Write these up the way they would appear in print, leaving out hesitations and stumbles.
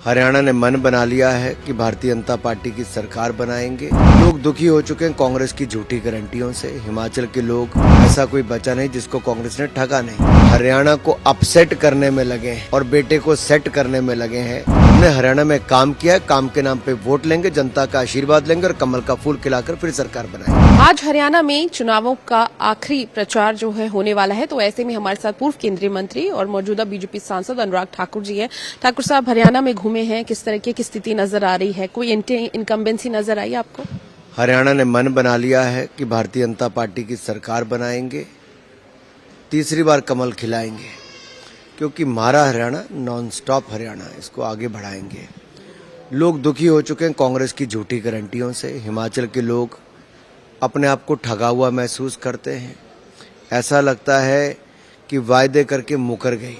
हरियाणा ने मन बना लिया है कि भारतीय जनता पार्टी की सरकार बनाएंगे। लोग दुखी हो चुके हैं कांग्रेस की झूठी गारंटियों से। हिमाचल के लोग, ऐसा कोई बचा नहीं जिसको कांग्रेस ने ठगा नहीं। हरियाणा को अपसेट करने में लगे हैं और बेटे को सेट करने में लगे हैं। हमने हरियाणा में काम किया है, काम के नाम पे वोट लेंगे, जनता का आशीर्वाद लेंगे और कमल का फूल खिलाकर फिर सरकार बनाएंगे। आज हरियाणा में चुनावों का आखिरी प्रचार जो है होने वाला है, तो ऐसे में हमारे साथ पूर्व केंद्रीय मंत्री और मौजूदा बीजेपी सांसद अनुराग ठाकुर जी हैं। ठाकुर साहब, हरियाणा में घूमे हैं, किस तरह की स्थिति नजर आ रही है? कोई इनकम्बेंसी नजर आई आपको? हरियाणा ने मन बना लिया है कि भारतीय जनता पार्टी की सरकार बनाएंगे, तीसरी बार कमल खिलाएंगे, क्योंकि हमारा हरियाणा नॉन स्टॉप हरियाणा है, इसको आगे बढ़ाएंगे। लोग दुखी हो चुके हैं कांग्रेस की झूठी गारंटियों से। हिमाचल के लोग अपने आप को ठगा हुआ महसूस करते हैं। ऐसा लगता है कि वायदे करके मुकर गई।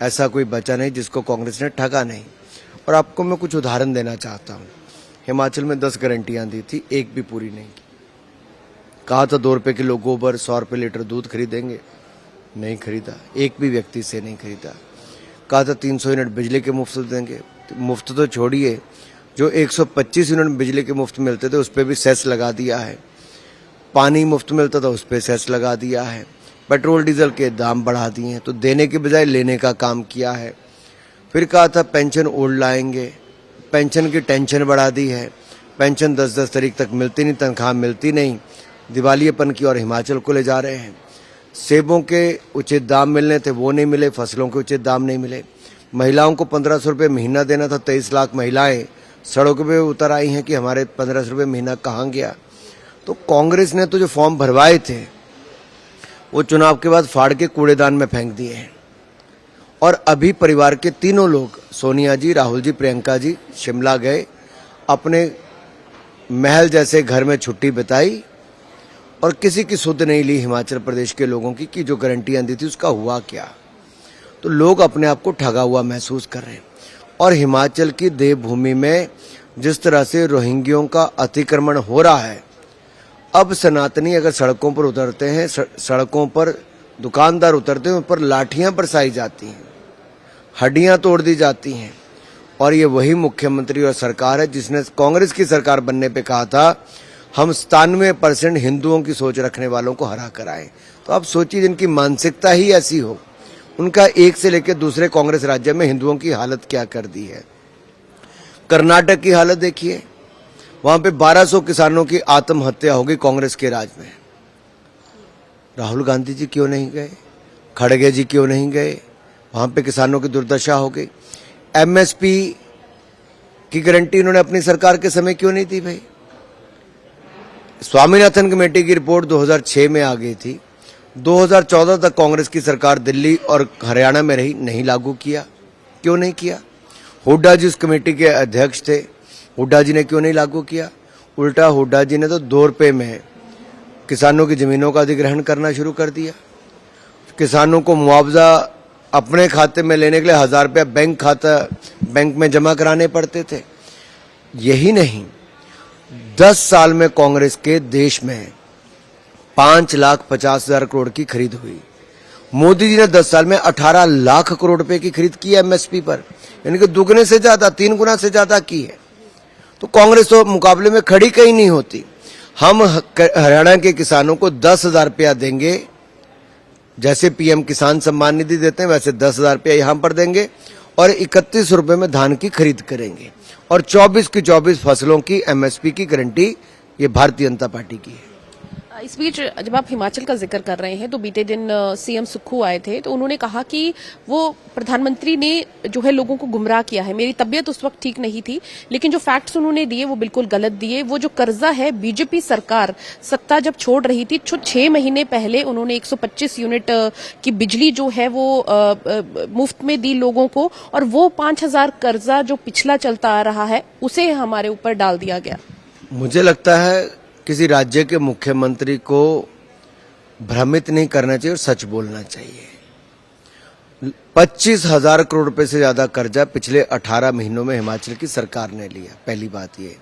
ऐसा कोई बचा नहीं जिसको कांग्रेस ने ठगा नहीं। और आपको मैं कुछ उदाहरण देना चाहता हूँ। हिमाचल में 10 गारंटियां दी थी, एक भी पूरी नहीं की। कहा था 2 रुपए किलो गोबर, 100 रुपए लीटर दूध खरीदेंगे, नहीं खरीदा, एक भी व्यक्ति से नहीं खरीदा। कहा था 300 यूनिट बिजली के मुफ्त देंगे, मुफ्त तो छोड़िए, जो 125 यूनिट बिजली के मुफ्त मिलते थे उस पर भी सेस लगा दिया है। पानी मुफ्त मिलता था उस पर सेस लगा दिया है। पेट्रोल डीजल के दाम बढ़ा दिए हैं, तो देने के बजाय लेने का काम किया है। फिर कहा था पेंशन ओल्ड लाएंगे, पेंशन की टेंशन बढ़ा दी है। पेंशन 10-10 तारीख तक मिलती नहीं, तनख्वाह मिलती नहीं, दिवालियेपन की और हिमाचल को ले जा रहे हैं। सेबों के उचित दाम मिलने थे, वो नहीं मिले। फसलों के उचित दाम नहीं मिले। महिलाओं को 1500 रुपये महीना देना था, 23 लाख महिलाएं सड़कों पे उतर आई हैं कि हमारे 1500 रुपये महीना कहाँ गया। तो कांग्रेस ने तो जो फॉर्म भरवाए थे वो चुनाव के बाद फाड़ के कूड़ेदान में फेंक दिए हैं। और अभी परिवार के तीनों लोग, सोनिया जी, राहुल जी, प्रियंका जी, शिमला गए, अपने महल जैसे घर में छुट्टी बिताई और किसी की सुध नहीं ली हिमाचल प्रदेश के लोगों की कि जो गारंटियां दी थी उसका हुआ क्या। तो लोग अपने आप को ठगा हुआ महसूस कर रहे हैं। और हिमाचल की देवभूमि में जिस तरह से रोहिंग्यों का अतिक्रमण हो रहा है, अब सनातनी अगर सड़कों पर उतरते हैं, सड़कों पर दुकानदार उतरते हैं, उन पर लाठियां बरसाई जाती हैं, हड्डियां तोड़ दी जाती हैं। और ये वही मुख्यमंत्री और सरकार है जिसने कांग्रेस की सरकार बनने पे कहा था हम 97% हिंदुओं की सोच रखने वालों को हरा कर आए। तो आप सोचिए, जिनकी मानसिकता ही ऐसी हो, उनका एक से लेकर दूसरे कांग्रेस राज्य में हिंदुओं की हालत क्या कर दी है। कर्नाटक की हालत देखिए, वहां पे 1200 किसानों की आत्महत्या हो गई कांग्रेस के राज में। राहुल गांधी जी क्यों नहीं गए? खड़गे जी क्यों नहीं गए? वहां पे किसानों की दुर्दशा हो गई। एमएसपी की गारंटी उन्होंने अपनी सरकार के समय क्यों नहीं दी भाई? स्वामीनाथन कमेटी की रिपोर्ट 2006 में आ गई थी। 2014 तक कांग्रेस की सरकार दिल्ली और हरियाणा में रही, नहीं लागू किया। क्यों नहीं किया? हुड्डा जी उस कमेटी के अध्यक्ष थे, हुड्डा जी ने क्यों नहीं लागू किया? उल्टा हुड्डा जी ने तो 2 रुपए में किसानों की जमीनों का अधिग्रहण करना शुरू कर दिया। किसानों को मुआवजा अपने खाते में लेने के लिए 1000 रुपया बैंक में जमा कराने पड़ते थे। यही नहीं, 10 साल में कांग्रेस के देश में 5,50,000 करोड़ की खरीद हुई। मोदी जी ने 10 साल में 18 लाख करोड़ रुपए की खरीद की है एमएसपी पर, यानी कि दुगने से ज्यादा, 3 गुना से ज्यादा की है। तो कांग्रेस तो मुकाबले में खड़ी कहीं नहीं होती। हम हरियाणा के किसानों को 10,000 रुपया देंगे, जैसे पीएम किसान सम्मान निधि देते हैं वैसे 10,000 रुपया यहां पर देंगे और 31 रुपए में धान की खरीद करेंगे। और 24 की 24 फसलों की एमएसपी की गारंटी ये भारतीय जनता पार्टी की है। इस बीच जब आप हिमाचल का जिक्र कर रहे हैं, तो बीते दिन सीएम सुक्खू आए थे, तो उन्होंने कहा कि वो प्रधानमंत्री ने जो है लोगों को गुमराह किया है। मेरी तबीयत उस वक्त ठीक नहीं थी, लेकिन जो फैक्ट्स उन्होंने दिए वो बिल्कुल गलत दिए। वो जो कर्जा है, बीजेपी सरकार सत्ता जब छोड़ रही थी, 6 महीने पहले उन्होंने 125 यूनिट की बिजली जो है वो मुफ्त में दी लोगों को, और वो 5,000 कर्जा जो पिछला चलता आ रहा है उसे हमारे ऊपर डाल दिया गया। मुझे लगता है किसी राज्य के मुख्यमंत्री को भ्रमित नहीं करना चाहिए और सच बोलना चाहिए। 25,000 करोड़ रुपए से ज्यादा कर्जा पिछले 18 महीनों में हिमाचल की सरकार ने लिया। पहली बात ये,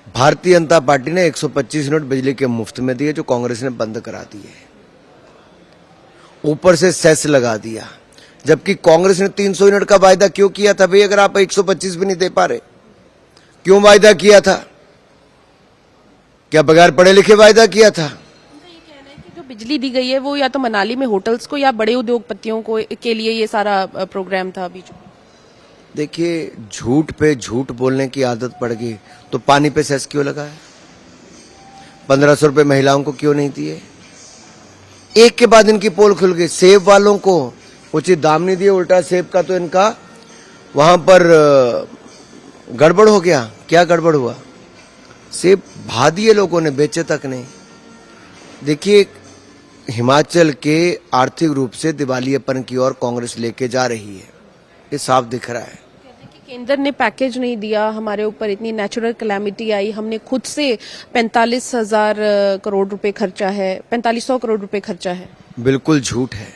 भारतीय जनता पार्टी ने 125 यूनिट बिजली के मुफ्त में दिए जो कांग्रेस ने बंद करा दिए। ऊपर से सेस लगा दिया। जबकि कांग्रेस ने 300 यूनिट का वायदा क्यों किया था भाई? अगर आप 125 भी नहीं दे पा रहे, क्यों वायदा किया था? क्या बगैर पढ़े लिखे वायदा किया था? जो बिजली दी गई है वो या तो मनाली में होटल्स को या बड़े उद्योगपतियों को के लिए ये सारा प्रोग्राम था बीच में। देखिए, झूठ पे झूठ बोलने की आदत पड़ गई तो पानी पे सेस क्यों लगाया? 1500 रुपए महिलाओं को क्यों नहीं दिए? एक के बाद इनकी पोल खुल गई। सेब वालों को उचित दाम नहीं दिए, उल्टा सेब का तो इनका वहां पर गड़बड़ हो गया। क्या गड़बड़ हुआ? सेब भा दिए लोगों ने, बेचे तक नहीं। देखिए, हिमाचल के आर्थिक रूप से दिवालियेपन की ओर कांग्रेस लेके जा रही है, ये साफ दिख रहा है। केंद्र ने पैकेज नहीं दिया, हमारे ऊपर इतनी नेचुरल कैलामिटी आई, हमने खुद से 45,000 करोड़ रुपए खर्चा है, 4500 करोड़ रुपए खर्चा है। बिल्कुल झूठ है।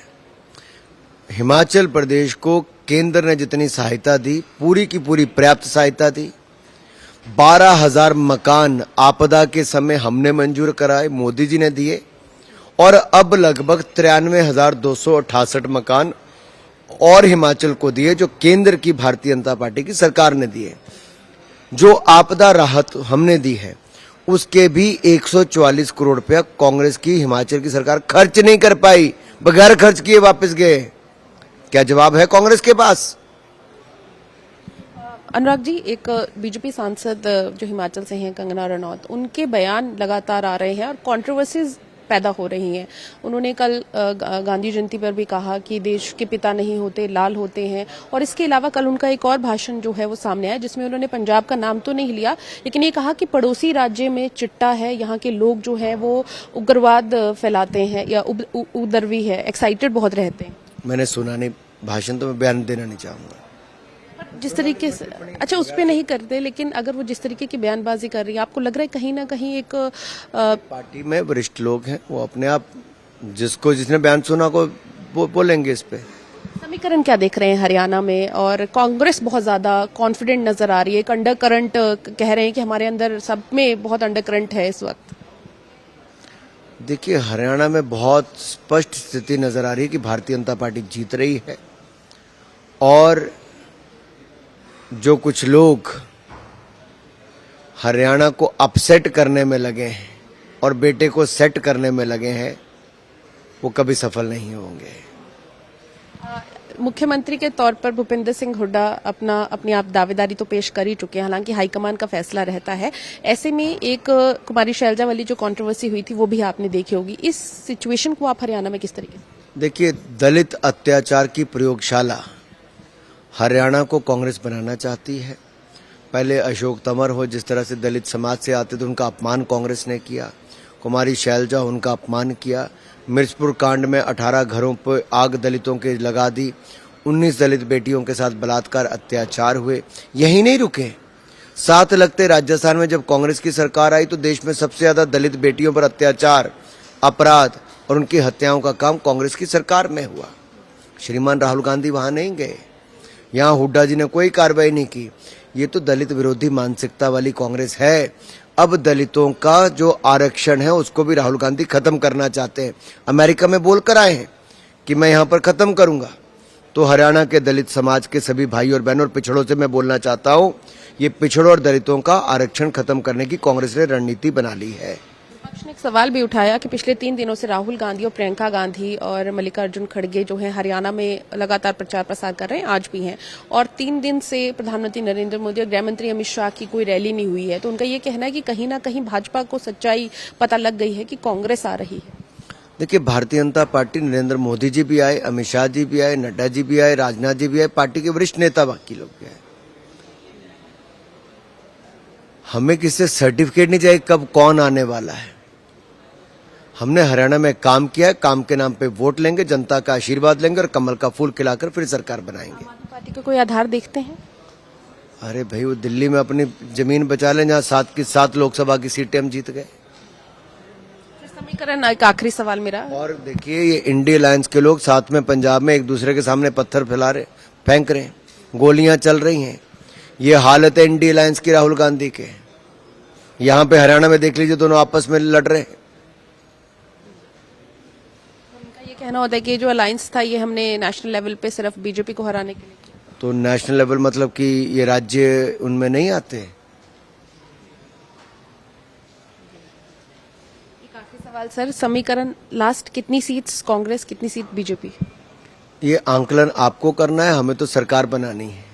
हिमाचल प्रदेश को केंद्र ने जितनी सहायता दी, पूरी की पूरी पर्याप्त सहायता दी। 12,000 मकान आपदा के समय हमने मंजूर कराए, मोदी जी ने दिए। और अब लगभग 93,268 मकान और हिमाचल को दिए, जो केंद्र की भारतीय जनता पार्टी की सरकार ने दिए। जो आपदा राहत हमने दी है उसके भी 144 करोड़ रुपया कांग्रेस की हिमाचल की सरकार खर्च नहीं कर पाई, बगैर खर्च किए वापस गए। क्या जवाब है कांग्रेस के पास? अनुराग जी, एक बीजेपी सांसद जो हिमाचल से हैं, कंगना रनौत, उनके बयान लगातार आ रहे हैं और कंट्रोवर्सीज पैदा हो रही हैं। उन्होंने कल गांधी जयंती पर भी कहा कि देश के पिता नहीं होते, लाल होते हैं। और इसके अलावा कल उनका एक और भाषण जो है वो सामने आया, जिसमें उन्होंने पंजाब का नाम तो नहीं लिया, लेकिन ये कहा कि पड़ोसी राज्य में चिट्टा है, यहाँ के लोग जो है वो उग्रवाद फैलाते हैं या उदरवी है, एक्साइटेड बहुत रहते हैं। मैंने सुना नहीं भाषण, तो मैं बयान देना नहीं चाहूंगा। जिस तरीके से, अच्छा, उस पे नहीं करते, लेकिन अगर वो जिस तरीके की बयानबाजी कर रही है, आपको लग रहा है कहीं ना कहीं एक पार्टी में वरिष्ठ लोग हैं, वो अपने आप जिसने बयान सुना को बोलेंगे इस पे। समीकरण क्या देख रहे हैं हरियाणा में? और कांग्रेस बहुत ज्यादा कॉन्फिडेंट नजर आ रही है, एक अंडर करंट कह रहे हैं कि हमारे अंदर सब में बहुत अंडर करंट है इस वक्त। देखिए, हरियाणा में बहुत स्पष्ट स्थिति नजर आ रही है कि भारतीय जनता पार्टी जीत रही है। और जो कुछ लोग हरियाणा को अपसेट करने में लगे हैं और बेटे को सेट करने में लगे हैं, वो कभी सफल नहीं होंगे। मुख्यमंत्री के तौर पर भूपेंद्र सिंह हुड्डा अपनी आप दावेदारी तो पेश कर ही चुके हैं, हालांकि हाईकमान का फैसला रहता है। ऐसे में एक कुमारी शैलजा वाली जो कंट्रोवर्सी हुई थी वो भी आपने देखी होगी। इस सिचुएशन को आप हरियाणा में किस तरीके से? देखिए, दलित अत्याचार की प्रयोगशाला हरियाणा को कांग्रेस बनाना चाहती है। पहले अशोक तंवर हो, जिस तरह से दलित समाज से आते थे, उनका अपमान कांग्रेस ने किया। कुमारी शैलजा, उनका अपमान किया। मिर्चपुर कांड में 18 घरों पर आग दलितों के लगा दी। 19 दलित बेटियों के साथ बलात्कार अत्याचार हुए। यही नहीं रुके, साथ लगते राजस्थान में जब कांग्रेस की सरकार आई तो देश में सबसे ज्यादा दलित बेटियों पर अत्याचार, अपराध और उनकी हत्याओं का काम कांग्रेस की सरकार में हुआ। श्रीमान राहुल गांधी वहां नहीं गए, यहाँ हुड्डा जी ने कोई कार्रवाई नहीं की। ये तो दलित विरोधी मानसिकता वाली कांग्रेस है। अब दलितों का जो आरक्षण है उसको भी राहुल गांधी खत्म करना चाहते हैं। अमेरिका में बोलकर आए हैं कि मैं यहाँ पर खत्म करूंगा। तो हरियाणा के दलित समाज के सभी भाई और बहनों और पिछड़ों से मैं बोलना चाहता हूँ, ये पिछड़ों और दलितों का आरक्षण खत्म करने की कांग्रेस ने रणनीति बना ली है। विपक्ष ने एक सवाल भी उठाया कि पिछले 3 दिनों से राहुल गांधी और प्रियंका गांधी और मल्लिकार्जुन खड़गे जो है हरियाणा में लगातार प्रचार प्रसार कर रहे हैं, आज भी हैं। और 3 दिन से प्रधानमंत्री नरेंद्र मोदी और गृह मंत्री अमित शाह की कोई रैली नहीं हुई है। तो उनका ये कहना है कि कहीं ना कहीं भाजपा को सच्चाई पता लग गई है कि कांग्रेस आ रही है। देखिए, भारतीय जनता पार्टी, नरेंद्र मोदी जी भी आए, अमित शाह जी भी आए, नड्डा जी भी आए, राजनाथ जी भी आए, पार्टी के वरिष्ठ नेता बाकी लोग भी आए। हमें किससे सर्टिफिकेट नहीं चाहिए कब कौन आने वाला है। हमने हरियाणा में काम किया है, काम के नाम पे वोट लेंगे, जनता का आशीर्वाद लेंगे और कमल का फूल खिलाकर फिर सरकार बनाएंगे। पार्टी का कोई आधार देखते हैं? अरे भाई, वो दिल्ली में अपनी जमीन बचा लें, जहां 7 की 7 लोकसभा की सीटें हम जीत गए। समीकरण एक आखिरी सवाल मेरा। और देखिए, ये इंडिया अलायंस के लोग साथ में पंजाब में एक दूसरे के सामने पत्थर फेंक रहे हैं, गोलियां चल रही हैं। ये हालत है इंडिया अलायंस की राहुल गांधी के। यहां पे हरियाणा में देख लीजिए, दोनों आपस में लड़ रहे हैं। कहना होता है कि जो अलायंस था ये हमने नेशनल लेवल पे सिर्फ बीजेपी को हराने के लिए किया। तो नेशनल लेवल मतलब कि ये राज्य उनमें नहीं आते? ये काफी सवाल सर। समीकरण लास्ट, कितनी सीट्स कांग्रेस, कितनी सीट बीजेपी? ये आंकलन आपको करना है, हमें तो सरकार बनानी है।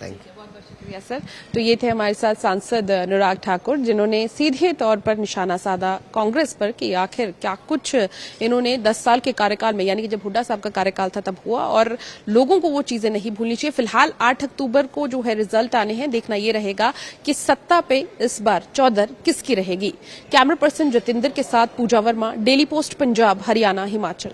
Thank you. बहुत बहुत शुक्रिया सर। तो ये थे हमारे साथ सांसद अनुराग ठाकुर, जिन्होंने सीधे तौर पर निशाना साधा कांग्रेस पर कि आखिर क्या कुछ इन्होंने 10 साल के कार्यकाल में, यानी कि जब हुड्डा साहब का कार्यकाल था तब हुआ, और लोगों को वो चीजें नहीं भूलनी चाहिए। फिलहाल 8 अक्टूबर को जो है रिजल्ट आने हैं, देखना ये रहेगा कि सत्ता पे इस बार चौधर किसकी रहेगी। कैमरा पर्सन जतिंदर के साथ पूजा वर्मा, डेली पोस्ट पंजाब, हरियाणा, हिमाचल।